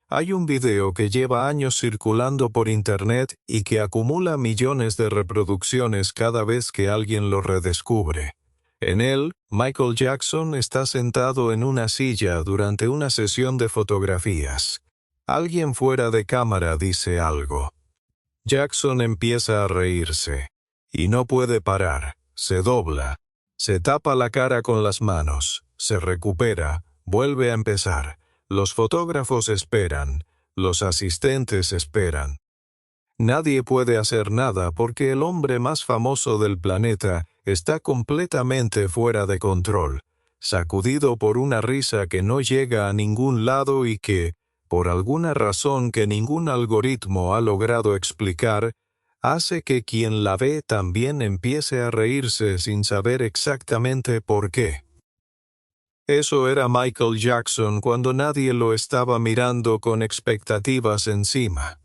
Hay un video que lleva años circulando por internet y que acumula millones de reproducciones cada vez que alguien lo redescubre. En él, Michael Jackson está sentado en una silla durante una sesión de fotografías. Alguien fuera de cámara dice algo. Jackson empieza a reírse. Y no puede parar. Se dobla. Se tapa la cara con las manos. Se recupera. Vuelve a empezar. Los fotógrafos esperan. Los asistentes esperan. Nadie puede hacer nada porque el hombre más famoso del planeta está completamente fuera de control, sacudido por una risa que no llega a ningún lado y que, por alguna razón que ningún algoritmo ha logrado explicar, hace que quien la ve también empiece a reírse sin saber exactamente por qué. Eso era Michael Jackson cuando nadie lo estaba mirando con expectativas encima.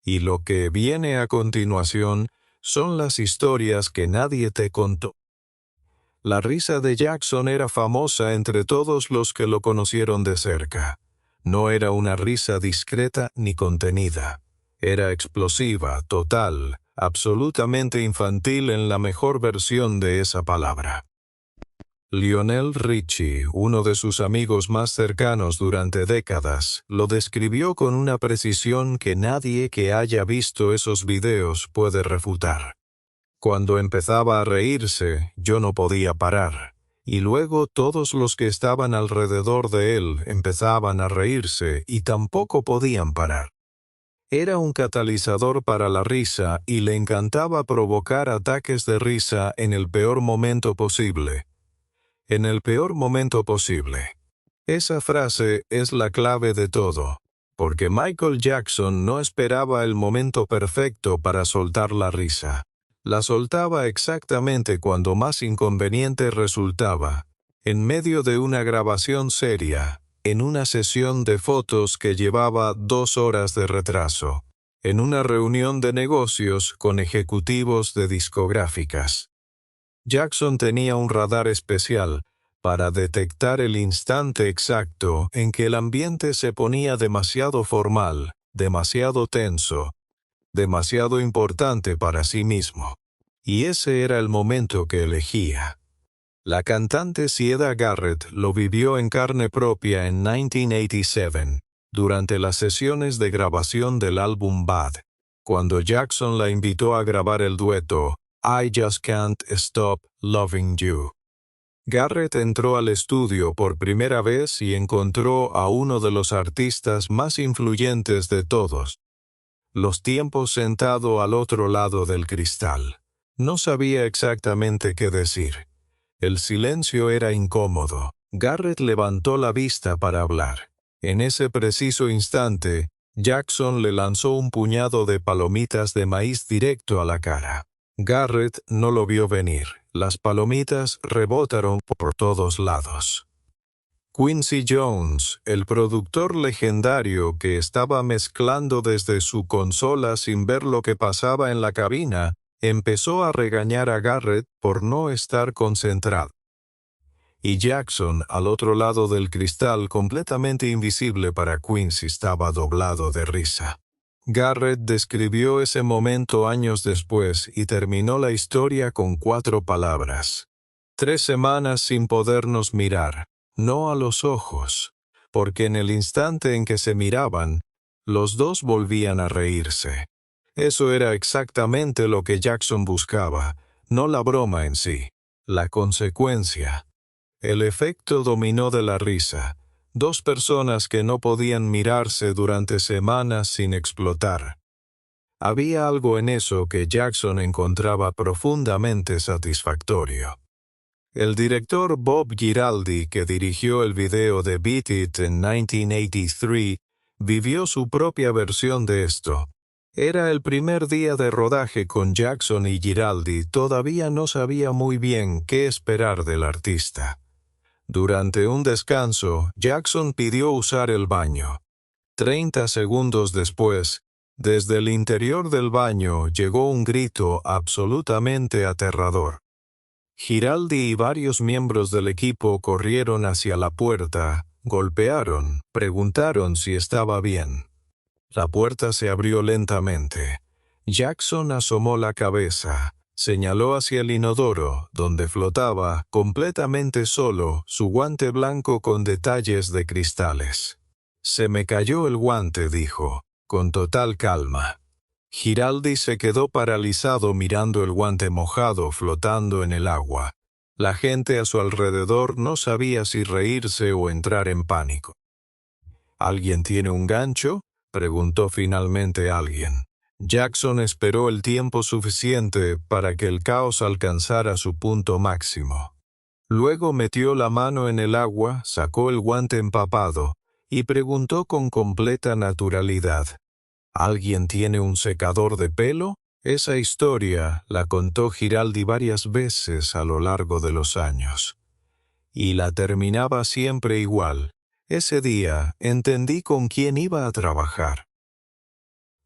Y lo que viene a continuación son las historias que nadie te contó. La risa de Jackson era famosa entre todos los que lo conocieron de cerca. No era una risa discreta ni contenida. Era explosiva, total, absolutamente infantil en la mejor versión de esa palabra. Lionel Richie, uno de sus amigos más cercanos durante décadas, lo describió con una precisión que nadie que haya visto esos videos puede refutar. Cuando empezaba a reírse, yo no podía parar, y luego todos los que estaban alrededor de él empezaban a reírse y tampoco podían parar. Era un catalizador para la risa y le encantaba provocar ataques de risa en el peor momento posible. En el peor momento posible. Esa frase es la clave de todo, porque Michael Jackson no esperaba el momento perfecto para soltar la risa. La soltaba exactamente cuando más inconveniente resultaba, en medio de una grabación seria, en una sesión de fotos que llevaba 2 horas de retraso, en una reunión de negocios con ejecutivos de discográficas. Jackson tenía un radar especial para detectar el instante exacto en que el ambiente se ponía demasiado formal, demasiado tenso, demasiado importante para sí mismo. Y ese era el momento que elegía. La cantante Siedah Garrett lo vivió en carne propia en 1987, durante las sesiones de grabación del álbum Bad, cuando Jackson la invitó a grabar el dueto I Just Can't Stop Loving You. Garrett entró al estudio por primera vez y encontró a uno de los artistas más influyentes de todos. Los tiempos sentado al otro lado del cristal. No sabía exactamente qué decir. El silencio era incómodo. Garrett levantó la vista para hablar. En ese preciso instante, Jackson le lanzó un puñado de palomitas de maíz directo a la cara. Garrett no lo vio venir. Las palomitas rebotaron por todos lados. Quincy Jones, el productor legendario que estaba mezclando desde su consola sin ver lo que pasaba en la cabina, empezó a regañar a Garrett por no estar concentrado. Y Jackson, al otro lado del cristal, completamente invisible para Quincy, estaba doblado de risa. Garrett describió ese momento años después y terminó la historia con 4 palabras. 3 semanas sin podernos mirar, no a los ojos, porque en el instante en que se miraban, los dos volvían a reírse. Eso era exactamente lo que Jackson buscaba, no la broma en sí, la consecuencia. El efecto dominó de la risa. 2 personas que no podían mirarse durante semanas sin explotar. Había algo en eso que Jackson encontraba profundamente satisfactorio. El director Bob Giraldi, que dirigió el video de Beat It en 1983, vivió su propia versión de esto. Era el primer día de rodaje con Jackson y Giraldi. Todavía no sabía muy bien qué esperar del artista. Durante un descanso, Jackson pidió usar el baño. 30 segundos después, desde el interior del baño llegó un grito absolutamente aterrador. Giraldi y varios miembros del equipo corrieron hacia la puerta, golpearon, preguntaron si estaba bien. La puerta se abrió lentamente. Jackson asomó la cabeza, señaló hacia el inodoro, donde flotaba, completamente solo, su guante blanco con detalles de cristales. «Se me cayó el guante», dijo, con total calma. Giraldi se quedó paralizado mirando el guante mojado flotando en el agua. La gente a su alrededor no sabía si reírse o entrar en pánico. «¿Alguien tiene un gancho?», preguntó finalmente alguien. Jackson esperó el tiempo suficiente para que el caos alcanzara su punto máximo. Luego metió la mano en el agua, sacó el guante empapado y preguntó con completa naturalidad: «¿Alguien tiene un secador de pelo?». Esa historia la contó Giraldi varias veces a lo largo de los años. Y la terminaba siempre igual. Ese día entendí con quién iba a trabajar.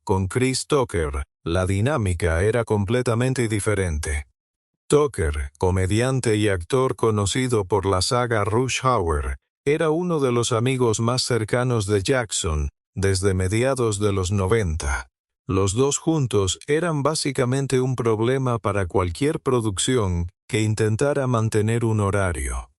Con Chris Tucker, la dinámica era completamente diferente. Tucker, comediante y actor conocido por la saga Rush Hour, era uno de los amigos más cercanos de Jackson desde mediados de los 90. Los dos juntos eran básicamente un problema para cualquier producción que intentara mantener un horario.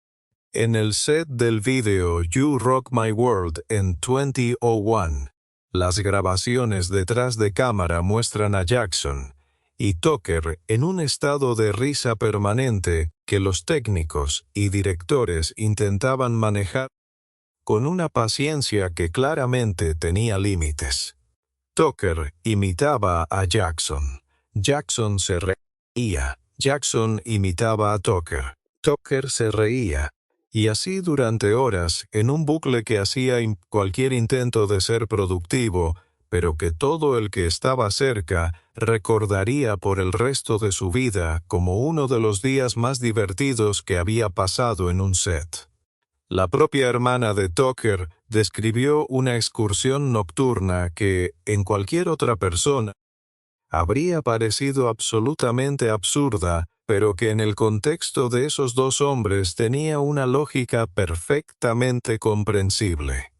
En el set del video You Rock My World en 2001, las grabaciones detrás de cámara muestran a Jackson y Tucker en un estado de risa permanente que los técnicos y directores intentaban manejar con una paciencia que claramente tenía límites. Tucker imitaba a Jackson. Jackson se reía. Jackson imitaba a Tucker. Tucker se reía. Y así durante horas, en un bucle que hacía cualquier intento de ser productivo, pero que todo el que estaba cerca recordaría por el resto de su vida como uno de los días más divertidos que había pasado en un set. La propia hermana de Tucker describió una excursión nocturna que, en cualquier otra persona, habría parecido absolutamente absurda, pero que en el contexto de esos dos hombres tenía una lógica perfectamente comprensible.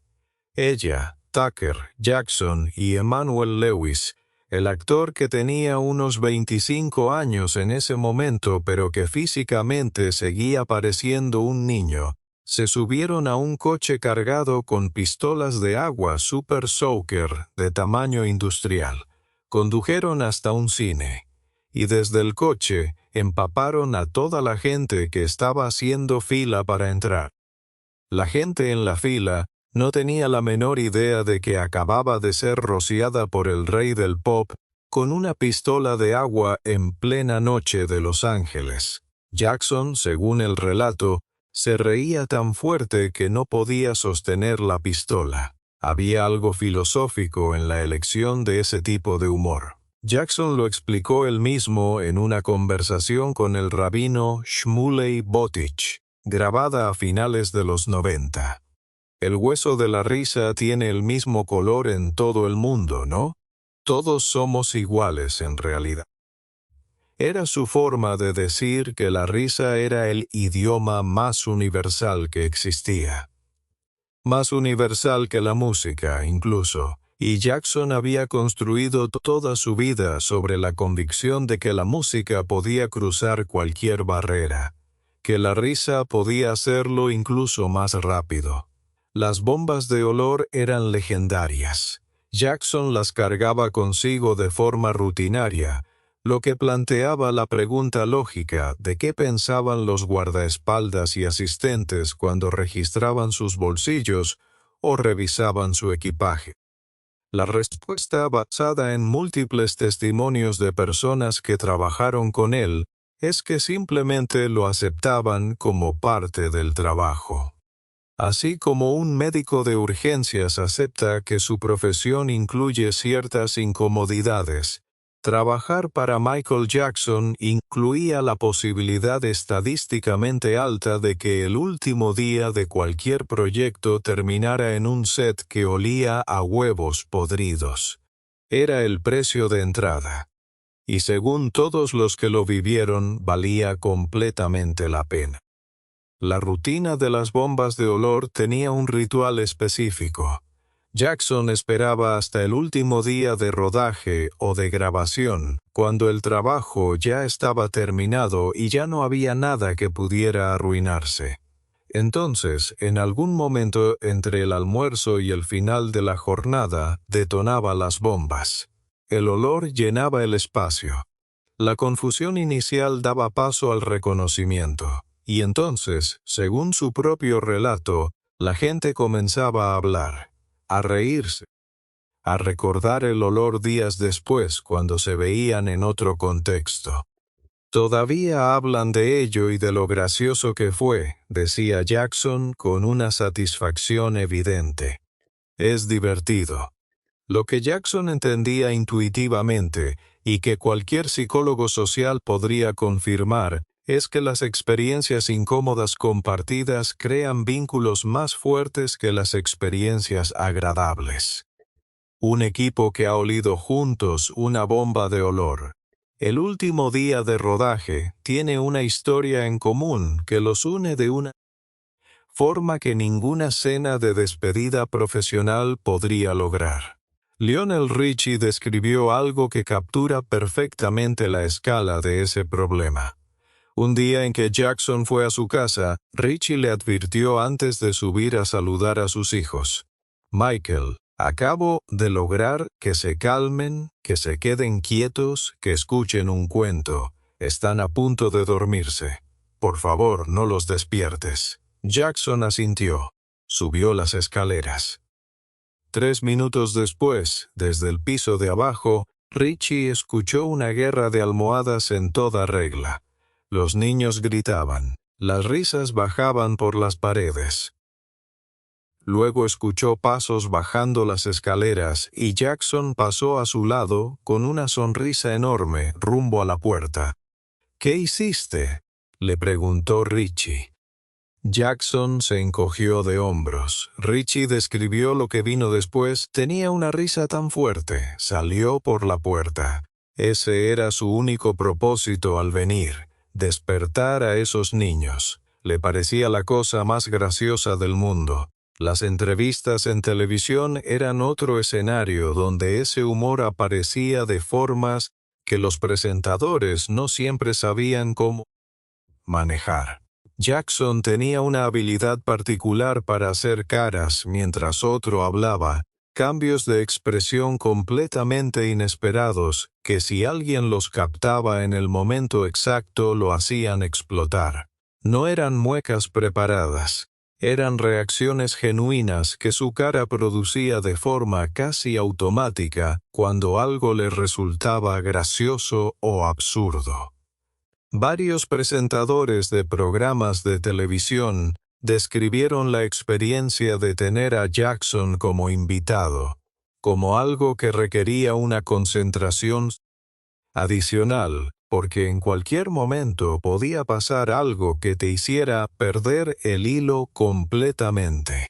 Ella, Tucker, Jackson y Emmanuel Lewis, el actor que tenía unos 25 años en ese momento pero que físicamente seguía pareciendo un niño, se subieron a un coche cargado con pistolas de agua Super Soaker de tamaño industrial. Condujeron hasta un cine, y desde el coche empaparon a toda la gente que estaba haciendo fila para entrar. La gente en la fila no tenía la menor idea de que acababa de ser rociada por el rey del pop con una pistola de agua en plena noche de Los Ángeles. Jackson, según el relato, se reía tan fuerte que no podía sostener la pistola. Había algo filosófico en la elección de ese tipo de humor. Jackson lo explicó él mismo en una conversación con el rabino Shmuley Boteach, grabada a finales de los 90. El hueso de la risa tiene el mismo color en todo el mundo, ¿no? Todos somos iguales en realidad. Era su forma de decir que la risa era el idioma más universal que existía. Más universal que la música, incluso, y Jackson había construido toda su vida sobre la convicción de que la música podía cruzar cualquier barrera, que la risa podía hacerlo incluso más rápido. Las bombas de olor eran legendarias. Jackson las cargaba consigo de forma rutinaria, lo que planteaba la pregunta lógica de qué pensaban los guardaespaldas y asistentes cuando registraban sus bolsillos o revisaban su equipaje. La respuesta, basada en múltiples testimonios de personas que trabajaron con él, es que simplemente lo aceptaban como parte del trabajo. Así como un médico de urgencias acepta que su profesión incluye ciertas incomodidades, trabajar para Michael Jackson incluía la posibilidad estadísticamente alta de que el último día de cualquier proyecto terminara en un set que olía a huevos podridos. Era el precio de entrada. Y según todos los que lo vivieron, valía completamente la pena. La rutina de las bombas de olor tenía un ritual específico. Jackson esperaba hasta el último día de rodaje o de grabación, cuando el trabajo ya estaba terminado y ya no había nada que pudiera arruinarse. Entonces, en algún momento entre el almuerzo y el final de la jornada, detonaba las bombas. El olor llenaba el espacio. La confusión inicial daba paso al reconocimiento, y entonces, según su propio relato, la gente comenzaba a hablar, a reírse, a recordar el olor días después cuando se veían en otro contexto. Todavía hablan de ello y de lo gracioso que fue, decía Jackson con una satisfacción evidente. Es divertido. Lo que Jackson entendía intuitivamente y que cualquier psicólogo social podría confirmar es que las experiencias incómodas compartidas crean vínculos más fuertes que las experiencias agradables. Un equipo que ha olido juntos una bomba de olor. El último día de rodaje tiene una historia en común que los une de una forma que ninguna cena de despedida profesional podría lograr. Lionel Richie describió algo que captura perfectamente la escala de ese problema. Un día en que Jackson fue a su casa, Richie le advirtió antes de subir a saludar a sus hijos. Michael, acabo de lograr que se calmen, que se queden quietos, que escuchen un cuento. Están a punto de dormirse. Por favor, no los despiertes. Jackson asintió. Subió las escaleras. 3 minutos después, desde el piso de abajo, Richie escuchó una guerra de almohadas en toda regla. Los niños gritaban. Las risas bajaban por las paredes. Luego escuchó pasos bajando las escaleras y Jackson pasó a su lado con una sonrisa enorme rumbo a la puerta. ¿Qué hiciste?, le preguntó Richie. Jackson se encogió de hombros. Richie describió lo que vino después. Tenía una risa tan fuerte. Salió por la puerta. Ese era su único propósito al venir, despertar a esos niños. Le parecía la cosa más graciosa del mundo. Las entrevistas en televisión eran otro escenario donde ese humor aparecía de formas que los presentadores no siempre sabían cómo manejar. Jackson tenía una habilidad particular para hacer caras mientras otro hablaba, cambios de expresión completamente inesperados que si alguien los captaba en el momento exacto lo hacían explotar. No eran muecas preparadas, eran reacciones genuinas que su cara producía de forma casi automática cuando algo le resultaba gracioso o absurdo. Varios presentadores de programas de televisión describieron la experiencia de tener a Jackson como invitado, como algo que requería una concentración adicional, porque en cualquier momento podía pasar algo que te hiciera perder el hilo completamente.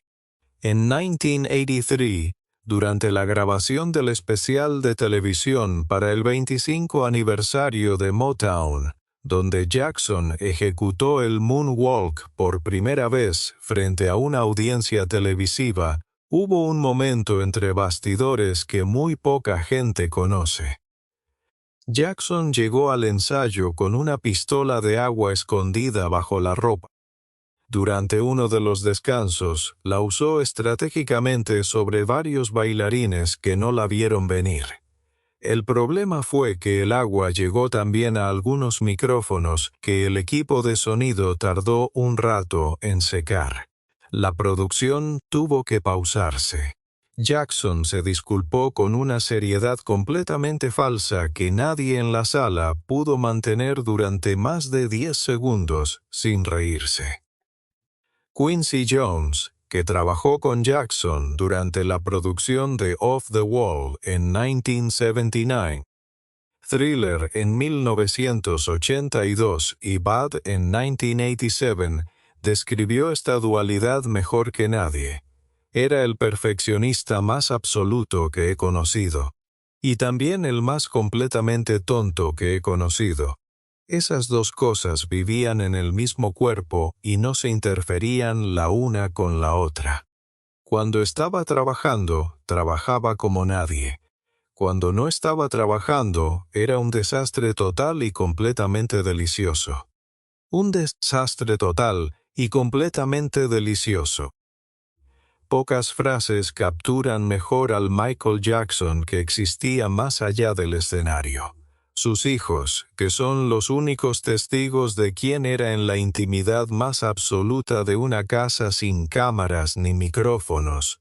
En 1983, durante la grabación del especial de televisión para el 25 aniversario de Motown, donde Jackson ejecutó el moonwalk por primera vez frente a una audiencia televisiva, hubo un momento entre bastidores que muy poca gente conoce. Jackson llegó al ensayo con una pistola de agua escondida bajo la ropa. Durante uno de los descansos, la usó estratégicamente sobre varios bailarines que no la vieron venir. El problema fue que el agua llegó también a algunos micrófonos que el equipo de sonido tardó un rato en secar. La producción tuvo que pausarse. Jackson se disculpó con una seriedad completamente falsa que nadie en la sala pudo mantener durante más de 10 segundos sin reírse. Quincy Jones, que trabajó con Jackson durante la producción de Off the Wall en 1979, Thriller en 1982 y Bad en 1987, describió esta dualidad mejor que nadie. Era el perfeccionista más absoluto que he conocido, y también el más completamente tonto que he conocido. Esas dos cosas vivían en el mismo cuerpo y no se interferían la una con la otra. Cuando estaba trabajando, trabajaba como nadie. Cuando no estaba trabajando, era un desastre total y completamente delicioso. Un desastre total y completamente delicioso. Pocas frases capturan mejor al Michael Jackson que existía más allá del escenario. Sus hijos, que son los únicos testigos de quién era en la intimidad más absoluta de una casa sin cámaras ni micrófonos,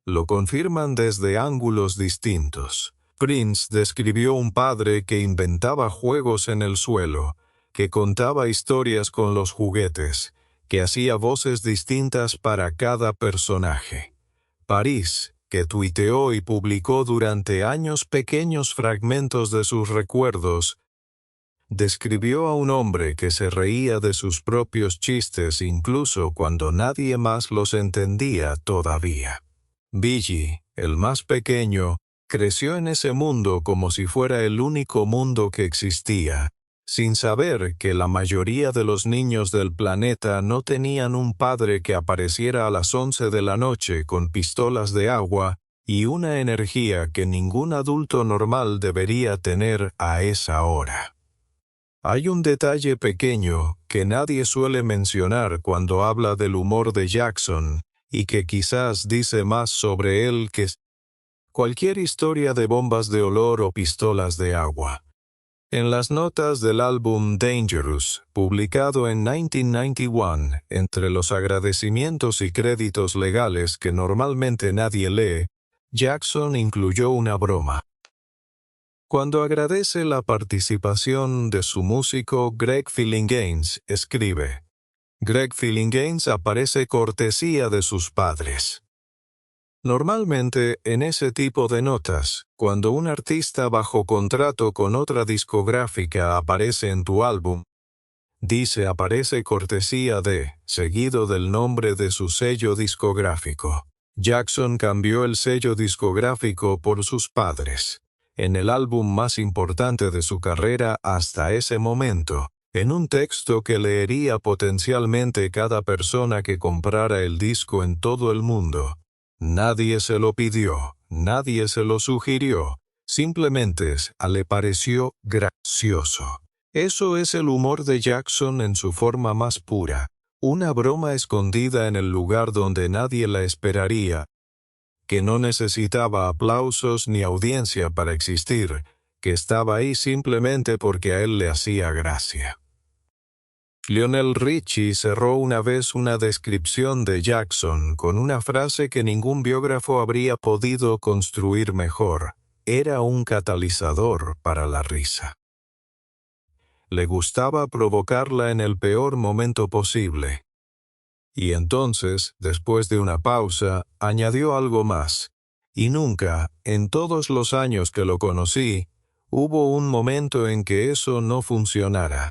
lo confirman desde ángulos distintos. Prince describió un padre que inventaba juegos en el suelo, que contaba historias con los juguetes, que hacía voces distintas para cada personaje. Paris, que tuiteó y publicó durante años pequeños fragmentos de sus recuerdos, describió a un hombre que se reía de sus propios chistes incluso cuando nadie más los entendía todavía. Billy, el más pequeño, creció en ese mundo como si fuera el único mundo que existía, sin saber que la mayoría de los niños del planeta no tenían un padre que apareciera a las 11 de la noche con pistolas de agua y una energía que ningún adulto normal debería tener a esa hora. Hay un detalle pequeño que nadie suele mencionar cuando habla del humor de Jackson y que quizás dice más sobre él que cualquier historia de bombas de olor o pistolas de agua. En las notas del álbum Dangerous, publicado en 1991, entre los agradecimientos y créditos legales que normalmente nadie lee, Jackson incluyó una broma. Cuando agradece la participación de su músico Greg Phillinganes, escribe: Greg Phillinganes aparece cortesía de sus padres. Normalmente, en ese tipo de notas, cuando un artista bajo contrato con otra discográfica aparece en tu álbum, dice aparece cortesía de, seguido del nombre de su sello discográfico. Jackson cambió el sello discográfico por sus padres. En el álbum más importante de su carrera hasta ese momento, en un texto que leería potencialmente cada persona que comprara el disco en todo el mundo. Nadie se lo pidió, nadie se lo sugirió, simplemente le pareció gracioso. Eso es el humor de Jackson en su forma más pura, una broma escondida en el lugar donde nadie la esperaría, que no necesitaba aplausos ni audiencia para existir, que estaba ahí simplemente porque a él le hacía gracia. Lionel Richie cerró una vez una descripción de Jackson con una frase que ningún biógrafo habría podido construir mejor. Era un catalizador para la risa. Le gustaba provocarla en el peor momento posible. Y entonces, después de una pausa, añadió algo más. Y nunca, en todos los años que lo conocí, hubo un momento en que eso no funcionara.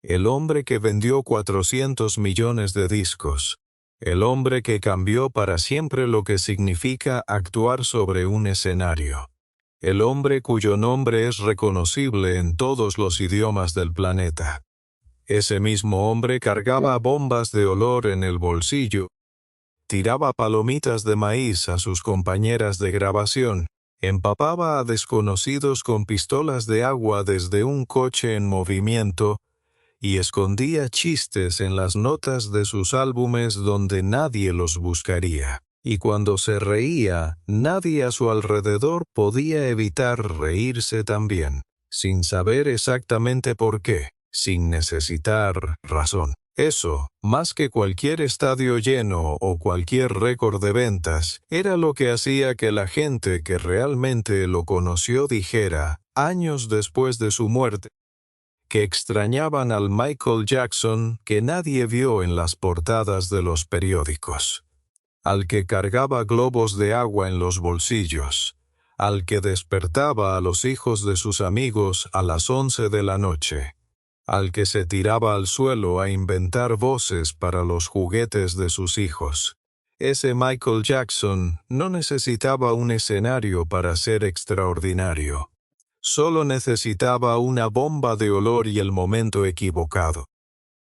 El hombre que vendió 400 millones de discos. El hombre que cambió para siempre lo que significa actuar sobre un escenario. El hombre cuyo nombre es reconocible en todos los idiomas del planeta. Ese mismo hombre cargaba bombas de olor en el bolsillo, tiraba palomitas de maíz a sus compañeras de grabación, empapaba a desconocidos con pistolas de agua desde un coche en movimiento, y escondía chistes en las notas de sus álbumes donde nadie los buscaría. Y cuando se reía, nadie a su alrededor podía evitar reírse también, sin saber exactamente por qué, sin necesitar razón. Eso, más que cualquier estadio lleno o cualquier récord de ventas, era lo que hacía que la gente que realmente lo conoció dijera, años después de su muerte, que extrañaban al Michael Jackson que nadie vio en las portadas de los periódicos, al que cargaba globos de agua en los bolsillos, al que despertaba a los hijos de sus amigos a las 11 de la noche, al que se tiraba al suelo a inventar voces para los juguetes de sus hijos. Ese Michael Jackson no necesitaba un escenario para ser extraordinario. Solo necesitaba una bomba de olor y el momento equivocado.